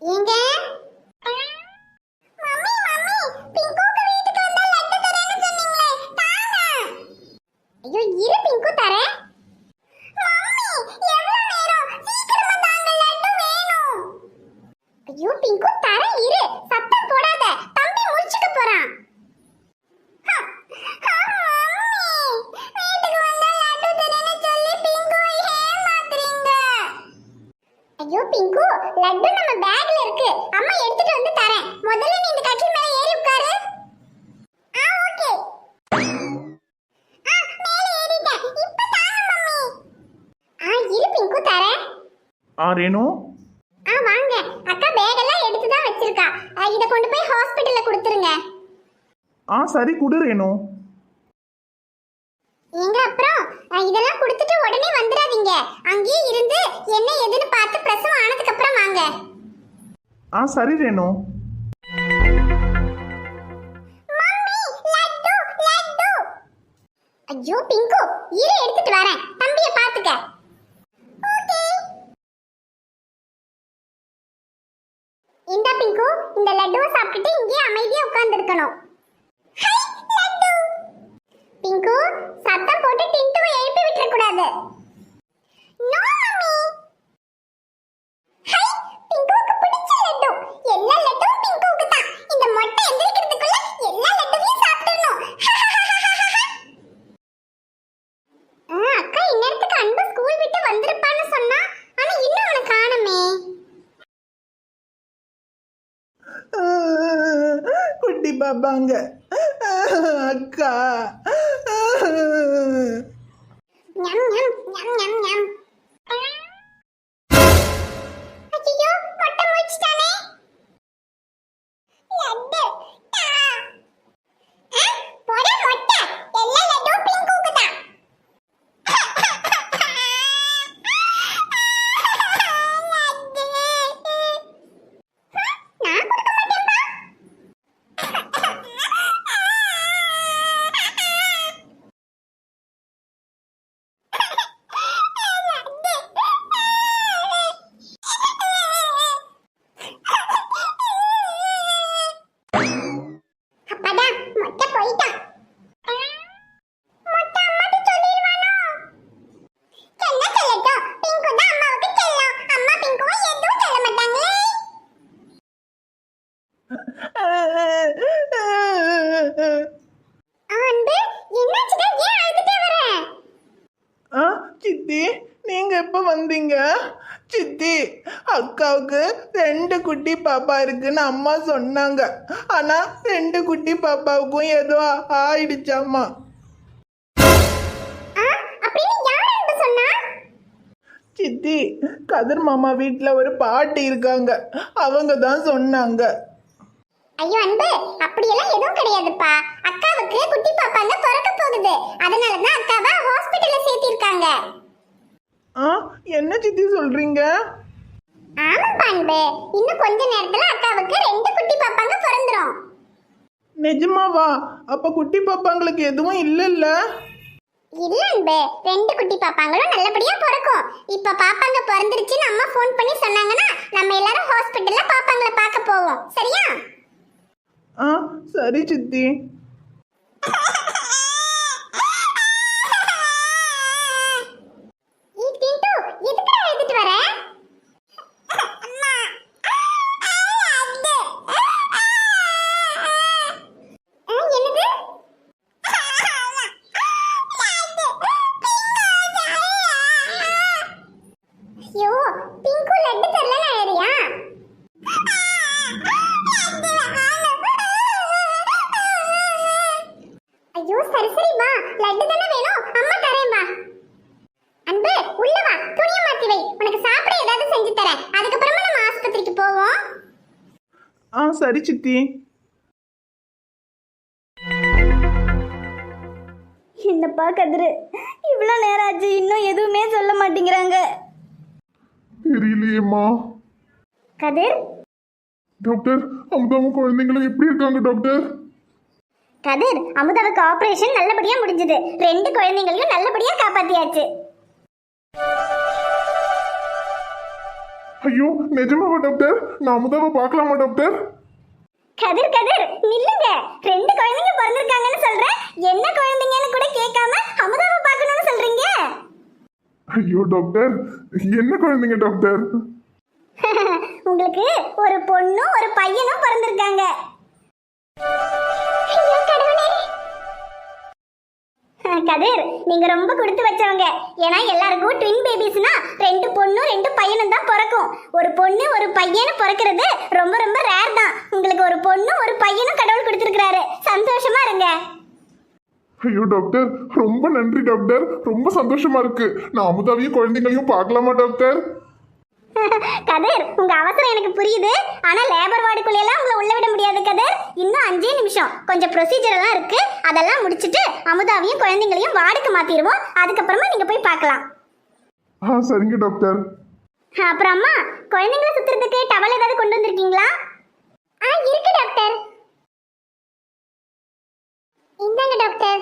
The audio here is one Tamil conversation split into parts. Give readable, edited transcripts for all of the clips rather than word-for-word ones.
ஏங்க மம்மி மம்மி பிங்குக்கு வீட்டுக்கு வந்தா லட்டு தரேன்னு சொன்னீங்களே தாங்க. ஐயோ இரு பிங்கு தரேன். மம்மி எவ்வளவு நேரம் சீக்கிரமா தாங்க லட்டு வேணும். ஐயோ பிங்கு தரேன் இரு சத்தம் போடாத தம்பி முடிச்சுக்க போறான். ஐயோ பிங்கு லட்டு நம்ம பேக்ல இருக்கு அம்மா எடுத்துட்டு வந்து தரேன். முதல்ல நீ இந்த கட்டில் மேல ஏறி உட்காரு. ஓகே. மேல ஏறிட்டேன். இப்ப தாங்க மம்மி. இரு பிங்கு தரேன். ரேணு வாங்க அக்கா பேக் எல்லாம் எடுத்து தான் வச்சிருக்கா. இத கொண்டு போய் ஹாஸ்பிடல்ல கொடுத்துருங்க. சரி குடு ரேணு. எங்க அப்புறம் இதெல்லாம் கொடுத்துட்டு உடனே வந்துடாதீங்க. அங்கேயே இருந்து என்ன ஏதுன்னு பார்த்து பிரசவம் ஆனதுக்கு அப்புறம் வாங்க. சரி ரேணு. மம்மி லட்டு லட்டு. ஐயோ பிங்கு இரு எடுத்துட்டு வரேன். தம்பியை பாத்துக்க. ஓகே. இந்த பிங்கு இந்த லட்டுவை சாப்பிட்டுட்டு இங்கே அமைதியா உட்கார்ந்து இருக்கணும். பிங்கு சத்தம் போட்டு டிண்டுவை எழுப்பி விட்டுற கூடாது. No mummy. ஹை பிங்குவுக்கு பிடிச்ச லட்டு. எல்லா லட்டும் பிங்குவுக்கு தான். இந்த மொட்டை எந்திரிக்கிறதுக்குள்ள எல்லா லட்டுவையும் சாப்பிடணும். அக்கா இந்நேரத்துக்கு அன்பு ஸ்கூல் விட்டு வந்திருப்பான்னு சொன்னா ஆனா இன்னும் அவனை காணுமே. குட்டி பாப்பாங்க அக்கா. ஞம் ஞம் ஞம் ஞம் ஞம். ஐயோ மொட்டை முடிச்சிட்டானே. லட்டு டா. போடா மொட்டை. எல்லா லட்டும் பிங்குவுக்கு தான். நான் கொடுக்க மாட்டேன்பா. அப்பதான் மொட்டை போயிட்டான். மொட்டை அம்மாட்ட சொல்லிடுவானோ? என்ன சொல்லட்டும், பிங்கு தான் அம்மாவுக்கு செல்லம். அம்மா பிங்குவை எதுவும் சொல்ல மாட்டாங்களே. அன்பு என்னாச்சுடா, ஏன் அழுதுட்டே வர? சித்தி நீங்க எப்ப வந்தீங்க? சித்தி அக்காவுக்கு 2 குட்டி பாப்பா இருக்குன்னு அம்மா சொன்னாங்க. ஆனா 2 குட்டி பாப்பாவுக்கும் ஏதோ ஆயிடுச்சாம்மா. அப்படின்னு யார் அன்பு சொன்னா? சித்தி கதிர் மாமா வீட்டுல ஒரு பாட்டி இருக்காங்க, அவங்க தான் சொன்னாங்க. ஐயோ அன்பு அப்படியெல்லாம் எதுவும் கிடையாதுப்பா. அக்காவுக்கு குட்டி பாப்பாங்க பிறக்க போகுது. அதனாலதான் அக்காவை ஹாஸ்பிடல்ல சேர்த்திருக்காங்க. என்ன சித்தி சொல்றீங்க? ஆமாப்பா அன்பு, இன்னும் கொஞ்ச நேரத்துல அக்காவுக்கு 2 குட்டி பாப்பாங்க பிறந்துரும். நிஜமாவா? அப்ப குட்டி பாப்பாங்களுக்கு எதுவும் இல்லைல்ல? இல்ல அன்பு, 2 குட்டி பாப்பாங்களும் நல்லபடியா பிறக்கும். இப்ப பாப்பாங்க பிறந்துருச்சுன்னு அம்மா ஃபோன் பண்ணி சொன்னாங்கன்னா நம்ம எல்லாரும் ஹாஸ்பிடல்ல பாப்பாங்கள பார்க்க போவோம். சரியா? சரி சித்தி. எதுக்கு எழுதிட்டு வர? ஐயோ சரி சரி வா, லட்டு தானே வேணும், அம்மா தரேன் வா. அன்பு உள்ள வா, துணியை மாத்தி வை, உனக்கு சாப்பிட ஏதாவது செஞ்சு தரேன். அதுக்கப்புறமா நம்ம ஆஸ்பத்திரிக்கு போவோம். சரி சித்தி. என்னப்பா கதிரு, இவ்வளோ நேரம் ஆச்சு இன்னும் எதுவுமே சொல்ல மாட்டேங்கிறாங்க. தெரியலையேம்மா. கதிர். டாக்டர் அமுதாவும் குழந்தைங்களும் எப்படி இருக்காங்க டாக்டர்? கதிர், அமுதாவுக்கு ஆபரேஷன் நல்லபடியா முடிஞ்சது. 2 குழந்தைங்களையும் நல்லபடியா காப்பாத்தியாச்சு. ஐயோ நிஜமாவா டாக்டர்? நான் அமுதாவை பார்க்கலாமா டாக்டர்? கதிர் கதிர் நில்லுங்க. 2 குழந்தைங்க பிறந்திருக்காங்கன்னு சொல்றேன், என்ன குழந்தைங்கன்னு கூட கேட்காம அமுதாவை பார்க்கணும்னு சொல்றீங்க. ஐயோ டாக்டர், என்ன குழந்தைங்க டாக்டர்? உங்களுக்கு ஒரு பொண்ணும் ஒரு பையனும் பிறந்திருக்காங்க. ஐயோ கடவுளே. கதிர் நீங்க ரொம்ப கொடுத்து வச்சவங்க. ஏன்னா எல்லாருக்கும் ட்வின் பேபிஸ்னா 2 பொண்ணும் 2 பையனும் தான் பிறக்கும். ஒரு பொண்ணு ஒரு பையனும் பிறக்கிறது ரொம்ப ரொம்ப ரேர் தான். உங்களுக்கு ஒரு பொண்ணும் ஒரு பையனும் கடவுள் கொடுத்துருக்காரு. சந்தோஷமா இருங்க. ஐயோ டாக்டர், ரொம்ப நன்றி டாக்டர், ரொம்ப சந்தோஷமா இருக்கு. நான் அமுதாவையும் குழந்தைங்களையும் பார்க்கலாமா டாக்டர்? கதிர் உங்க அவசரம் எனக்கு புரியுது. ஆனா லேபர் வார்டுக்குள்ள எல்லாம் உங்களை உள்ள விட முடியாது கதிர். இன்னும் 5 நிமிஷம் கொஞ்சம் ப்ரொசீஜர் எல்லாம் இருக்கு. அதெல்லாம் முடிச்சிட்டு அமுதாவையும் குழந்தைங்களையும் வார்டுக்கு மாத்திடுவோம். அதுக்கப்புறமா நீங்க போய் பார்க்கலாம். சரிங்க டாக்டர். அப்புறம் அம்மா, குழந்தைங்களை சுத்துறதுக்கு டவல் ஏதாவது கொண்டு வந்திருக்கீங்களா? இருக்கு டாக்டர். இந்தாங்க டாக்டர்.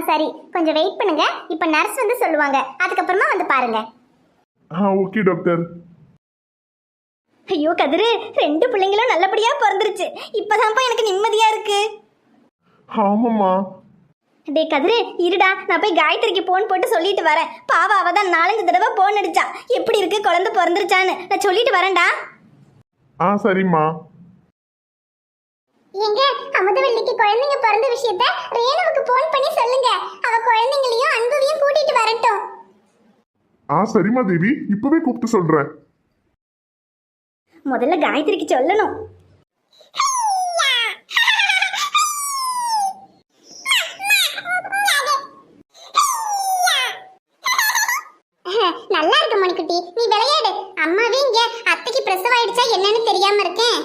சரி, கொஞ்சம் வெயிட் பண்ணுங்க. இப்ப நர்ஸ் வந்து சொல்லுவாங்க, அதுக்கப்புறமா வந்து பாருங்க. Okay doctor. ஐயோ கதிரு, 2 பிள்ளைங்களும் நல்லபடியா பிறந்துருச்சு. இப்பதான்ப்பா எனக்கு நிம்மதியா இருக்கு. ஆமாம்மா. டே கதிரு இருடா, நான் போய் காயத்ரிக்கு போன் போட்டு சொல்லிட்டு வரேன். பாவா அவ தான் 4 தடவை போன் அடிச்சா, எப்படி இருக்கு குழந்தை பிறந்துருச்சான்னு. நான் சொல்லிட்டு வரேன்டா. சரிம்மா. எங்க அமுதவல்லிக்கு குழந்தைங்க பிறந்த விஷயத்த ரேணுவுக்கு போன் பண்ணி சொல்லுங்க. அவ குழந்தைங்களையும் அன்புவையும் கூட்டிட்டு வரட்டும். சரிம்மா தேவி, இப்பவே கூப்பிட்டு சொல்றேன். முதல்ல காயத்ரிக்கு சொல்லணும். நல்லா இருக்கு மணிக்குட்டி, நீ விளையாடு. அம்மாவே இங்க அத்தைக்கு பிரசவம் ஆயிடுச்சா என்னன்னு தெரியாம இருக்கேன்.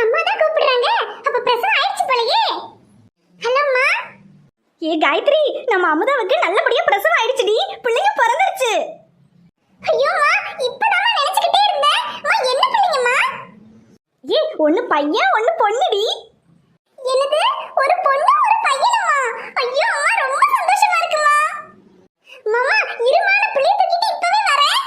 அம்மா தான் கூப்பிடுறாங்க. அப்ப பிரசவம் ஆயிடுச்சு போலயே. ஹலோ அம்மா. ஏ காயத்ரி, நம்ம அமுதாவுக்கு நல்லபடியா பிரசவம் ஆயிடுச்சுடி. பிள்ளைங்க பிறந்துருச்சு. ஐயோம்மா, இப்பதான் நினைச்சுக்கிட்டே இருந்தேன். அம்மா என்ன பிள்ளைங்கம்மா? ஏ, ஒன்னு பையன் ஒன்னு பொண்ணுடி. என்னது, ஒரு பொண்ணு ஒரு பையனுமா? ஐயோ அம்மா, ரொம்ப சந்தோஷமா இருக்குமா. மாமா இருமா, நான் பிள்ளை தூக்கிட்டு இப்பவே வரேன்.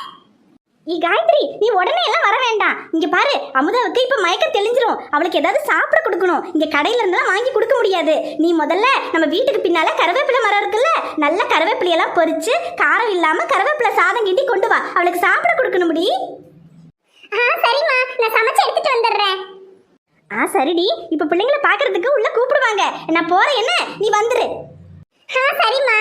ஏ காயத்ரி, நீ உடனே எல்லாம் வர வேண்டாம். இங்க பாரு, அமுதாவுக்கு இப்ப மயக்கம் தெளிஞ்சிரும். அவளுக்கு ஏதாவது சாப்பிட கொடுக்கணும். இங்க கடையில இருந்தெல்லாம் வாங்கி கொடுக்க முடியாது. நீ முதல்ல நம்ம வீட்டுக்கு பின்னால கருவேப்பிலை மரம் இருக்குல்ல, நல்ல கருவேப்பிலையெல்லாம் பொரிச்சு காரம் இல்லாம கருவேப்பிலை சாதம் கிண்டி கொண்டு வா. அவளுக்கு சாப்பிட கொடுக்கணும் முடி. சரிம்மா, நான் சமைச்சு எடுத்துட்டு வந்துடுறேன். சரிடி, இப்ப பிள்ளைங்களை பாக்குறதுக்கு உள்ள கூப்பிடுவாங்க. நான் போறேன், என்ன நீ வந்துரு. சரிம்மா.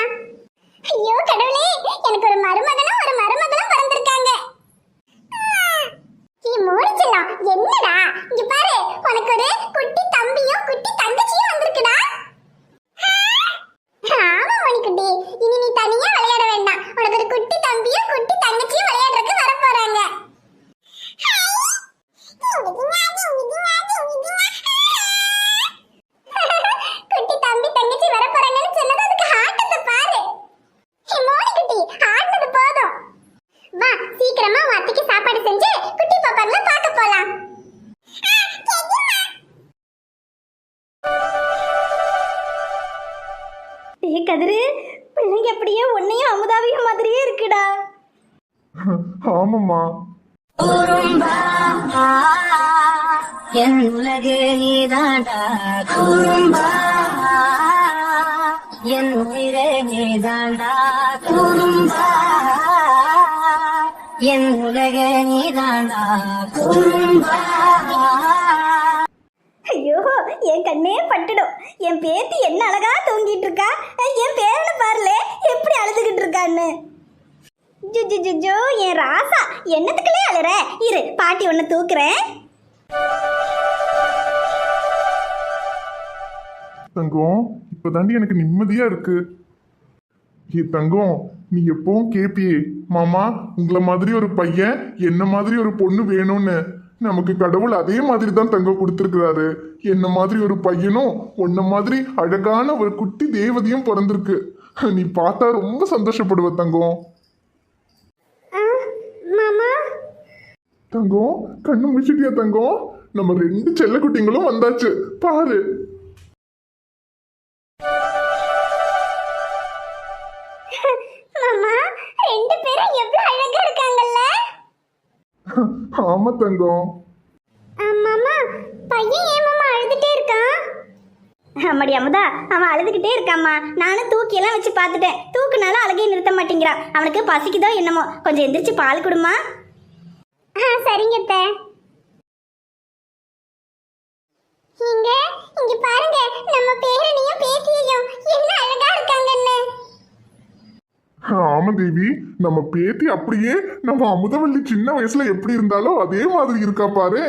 ஐயோ கடவுளே, எனக்கு ஒரு மருமகனும் ஒரு மருமகளும் பிறந்திருக்காங்க. மோனிச்சலாம், என்னடா இங்க பாரு, உனக்கு ஒரு குட்டி தம்பியும் குட்டி தங்கச்சியும் வந்திருக்குடா. ஆமா மணிக்குட்டி, இனி நீ தனியா விளையாட வேண்டாம். உனக்கு ஒரு குட்டி தம்பியும் குட்டி தங்கச்சியும் விளையாடுறதுக்கு வர போறாங்க. குட்டி தம்பி தங்கச்சி வர போறாங்கன்னு சொன்னது அதுக்கு ஆட்டத்தை பாரு. மோனிக்குட்டி ஆடுனது போதும். வா, சீக்கிரமா உன் அத்தைக்கு சாப்பாடு செஞ்சு குட்டி பாப்பாங்களை பார்க்க போலாம். ஏ கதிரு, பிள்ளைங்க அப்படியே உன்னையும் அமுதாவையும் மாதிரியே இருக்குடா. ஆமாம்மா. என் உலகு நீதாண்டா குறும்பா, என் உயிரே நீதாண்டா குறும்பா, என் உலகு நீதாண்டா குறும்பா. ஐயோ, என் கண்ணே பட்டுடும். என் பேத்தி என்ன அழகா தூங்கிட்டு இருக்கா. என் பேரனை பாருல எப்படி அழுதுகிட்டு இருக்கான்னு. ஜுஜுஜுஜோ, என் ராசா, என்னத்துக்குள்ளே அழுற? இரு, பாட்டி ஒன்னு தூக்குறேன். தங்கம், இப்பதாண்டி எனக்கு நிம்மதியா இருக்கு. தங்கம், நீ எப்பவும் கேப்பியே, மாமா உங்களை மாதிரி ஒரு பையன் என்ன மாதிரி ஒரு பொண்ணு வேணும்னு. நமக்கு கடவுள் அதே மாதிரி தான் தங்கம் கொடுத்துருக்கிறாரு. என்ன மாதிரி ஒரு பையனும் உன்ன மாதிரி அழகான ஒரு குட்டி தேவதையும் பிறந்திருக்கு. நீ பார்த்தா ரொம்ப சந்தோஷப்படுவ தங்கம். மாமா, தங்கம் கண்ணு முடிச்சிட்டியா தங்கம்? நம்ம 2 செல்ல குட்டிங்களும் வந்தாச்சு பாரு. மாமா ரெண்டு பேரும் எவ்வளவு அழகா இருக்காங்கல்ல. ஆமா தங்கம். மாமா பையன் ஏன் மாமா அழுதுட்டே இருக்கான்? அம்மாடி அமுதா, அவன் அழுதுகிட்டே இருக்காம்மா. நானும் தூக்கியெல்லாம் வச்சு பார்த்துட்டேன். தூக்குனாலும் அழுகையை நிறுத்த மாட்டேங்கிறான். அவனுக்கு பசிக்குதோ என்னமோ, கொஞ்சம் எந்திரிச்சு பால் கொடுமா. சரிங்க அத்தை. இங்க பாருங்க, நம்ம பேரனையும் பேத்தியையும் என்ன அழகா இருக்காங்கன்னு. ஆமா தேவி, நம்ம பேத்தி அப்படியே நம்ம அமுதவள்ளி சின்ன வயசுல எப்படி இருந்தாலோ அதே மாதிரி இருக்கா பாரு.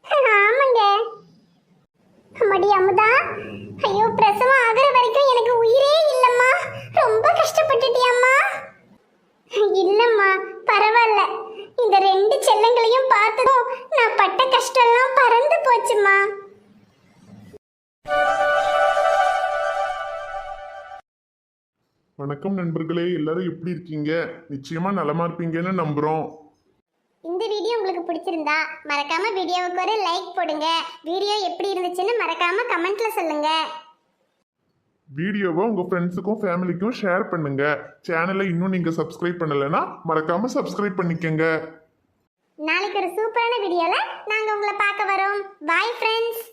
ஆமாங்க. அம்மாடி அமுதா, ஐயோ பிரசவம் ஆகுற வரைக்கும் எனக்கு உயிரே இல்லம்மா. ரொம்ப கஷ்டப்பட்டுட்டியம்மா. இல்லம்மா பரவாயில்ல, இந்த ரெண்டு செல்லங்களையும் பார்த்ததும் நான் பட்ட கஷ்டம்லாம் பறந்து போச்சுமா. வணக்கம் நண்பர்களே, எல்லாரும் எப்படி இருக்கீங்க? நிச்சயமா நலமா இருப்பீங்கன்னு நம்புறோம். இந்த வீடியோ உங்களுக்கு பிடிச்சிருந்தா மறக்காம வீடியோவுக்கு ஒரு லைக் போடுங்க. வீடியோ எப்படி இருந்துச்சுன்னு மறக்காம கமெண்ட்ல சொல்லுங்க. வீடியோவை உங்க ஃப்ரெண்ட்ஸுக்கும் ஃபேமிலிக்கும் ஷேர் பண்ணுங்க. சேனலை இன்னும் நீங்க சப்ஸ்கிரைப் பண்ணலைன்னா மறக்காம சப்ஸ்கிரைப் பண்ணிக்கங்க. நாளைக்கு ஒரு சூப்பரான வீடியோல நாங்க உங்களை பார்க்க வரோம். Bye friends.